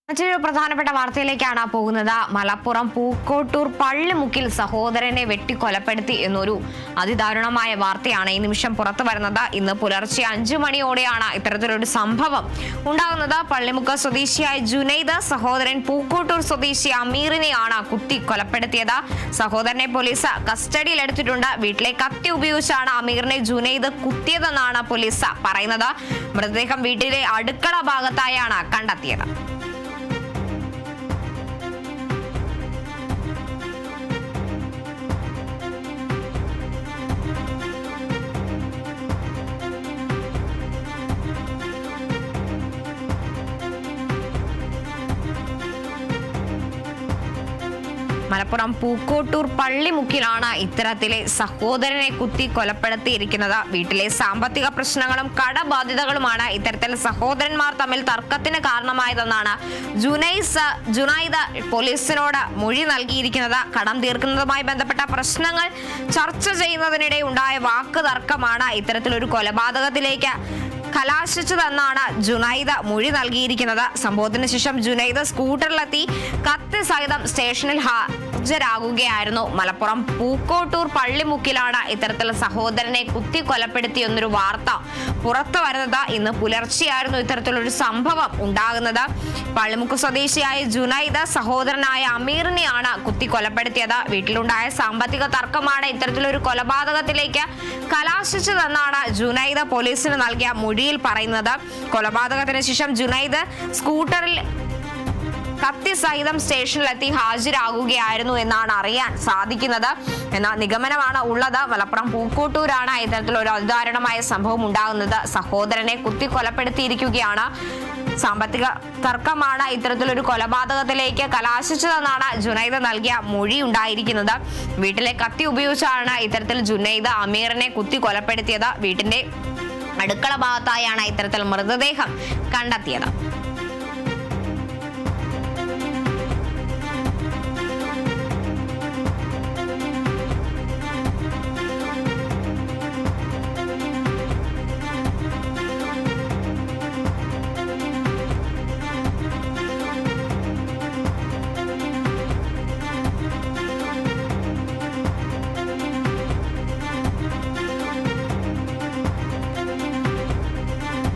മറ്റൊരു പ്രധാനപ്പെട്ട വാർത്തയിലേക്കാണ് പോകുന്നത്. മലപ്പുറം പൂക്കോട്ടൂർ പള്ളിമുക്കിൽ സഹോദരനെ വെട്ടിക്കൊലപ്പെടുത്തി എന്നൊരു അതിദാരുണമായ വാർത്തയാണ് ഈ നിമിഷം പുറത്തു വരുന്നത്. ഇന്ന് പുലർച്ചെ 5 മണിയോടെയാണ് ഇത്തരത്തിലൊരു സംഭവം ഉണ്ടാകുന്നത്. പള്ളിമുക്ക് സ്വദേശിയായ ജുനൈദ് സഹോദരൻ പൂക്കോട്ടൂർ സ്വദേശി അമീറിനെയാണ് കുത്തി കൊലപ്പെടുത്തിയത്. സഹോദരനെ പോലീസ് കസ്റ്റഡിയിലെടുത്തിട്ടുണ്ട്. വീട്ടിലെ കത്തി ഉപയോഗിച്ചാണ് അമീറിനെ ജുനൈദ് കുത്തിയതെന്നാണ് പോലീസ് പറയുന്നത്. മൃതദേഹം വീട്ടിലെ അടുക്കള ഭാഗത്തായാണ് കണ്ടെത്തിയത്. മലപ്പുറം പൂക്കോട്ടൂർ പള്ളിമുക്കിലാണ് ഇത്തരത്തിലെ സഹോദരനെ കുത്തി കൊലപ്പെടുത്തിയിരിക്കുന്നത്. വീട്ടിലെ സാമ്പത്തിക പ്രശ്നങ്ങളും കടബാധ്യതകളുമാണ് ഇത്തരത്തിൽ സഹോദരന്മാർ തമ്മിൽ തർക്കത്തിന് കാരണമായതെന്നാണ് ജുനൈദ് പോലീസിനോട് മൊഴി നൽകിയിരിക്കുന്നത്. കടം തീർക്കുന്നതുമായി ബന്ധപ്പെട്ട പ്രശ്നങ്ങൾ ചർച്ച ചെയ്യുന്നതിനിടെ ഉണ്ടായ വാക്ക് തർക്കമാണ് ഇത്തരത്തിലൊരു കൊലപാതകത്തിലേക്ക് കലാശിച്ചതെന്നാണ് ജുനൈദ് മൊഴി നൽകിയിരിക്കുന്നത്. സംഭവത്തിന് ശേഷം ജുനൈദ് സ്കൂട്ടറിലെത്തി കത്ത് സഹിതം സ്റ്റേഷനിൽ ഹാജരാകുകയായിരുന്നു. മലപ്പുറം പൂക്കോട്ടൂർ പള്ളിമുക്കിലാണ് ഇത്തരത്തിൽ സഹോദരനെ കുത്തി കൊലപ്പെടുത്തി എന്നൊരു വാർത്ത പുറത്തു വരുന്നത്. ഇന്ന് പുലർച്ചെയായിരുന്നു ഇത്തരത്തിലൊരു സംഭവം ഉണ്ടാകുന്നത്. പള്ളിമുക്ക് സ്വദേശിയായ ജുനൈദ് സഹോദരനായ അമീറിനെയാണ് കുത്തി കൊലപ്പെടുത്തിയത്. വീട്ടിലുണ്ടായ സാമ്പത്തിക തർക്കമാണ് ഇത്തരത്തിലൊരു കൊലപാതകത്തിലേക്ക് കലാശിച്ചതെന്നാണ് ജുനൈദ് പോലീസിന് നൽകിയ മൊഴിയിൽ പറയുന്നത്. കൊലപാതകത്തിന് ശേഷം ജുനൈദ് സ്കൂട്ടറിൽ കത്തി സഹിതം സ്റ്റേഷനിലെത്തി ഹാജരാകുകയായിരുന്നു എന്നാണ് അറിയാൻ സാധിക്കുന്നത് എന്ന നിഗമനമാണ് ഉള്ളത്. മലപ്പുറം പൂക്കോട്ടൂരാണ് ഇത്തരത്തിലൊരു അതിദാരുണമായ സംഭവം ഉണ്ടാകുന്നത്. സഹോദരനെ കുത്തി കൊലപ്പെടുത്തിയിരിക്കുകയാണ്. സാമ്പത്തിക തർക്കമാണ് ഇത്തരത്തിലൊരു കൊലപാതകത്തിലേക്ക് കലാശിച്ചതെന്നാണ് ജുനൈദ് നൽകിയ മൊഴി ഉണ്ടായിരിക്കുന്നത്. വീട്ടിലെ കത്തി ഉപയോഗിച്ചാണ് ഇത്തരത്തിൽ ജുനൈദ് അമീറിനെ കുത്തി കൊലപ്പെടുത്തിയത്. വീട്ടിന്റെ അടുക്കള ഭാഗത്തായാണ് ഇത്തരത്തിൽ മൃതദേഹം കണ്ടെത്തിയത്.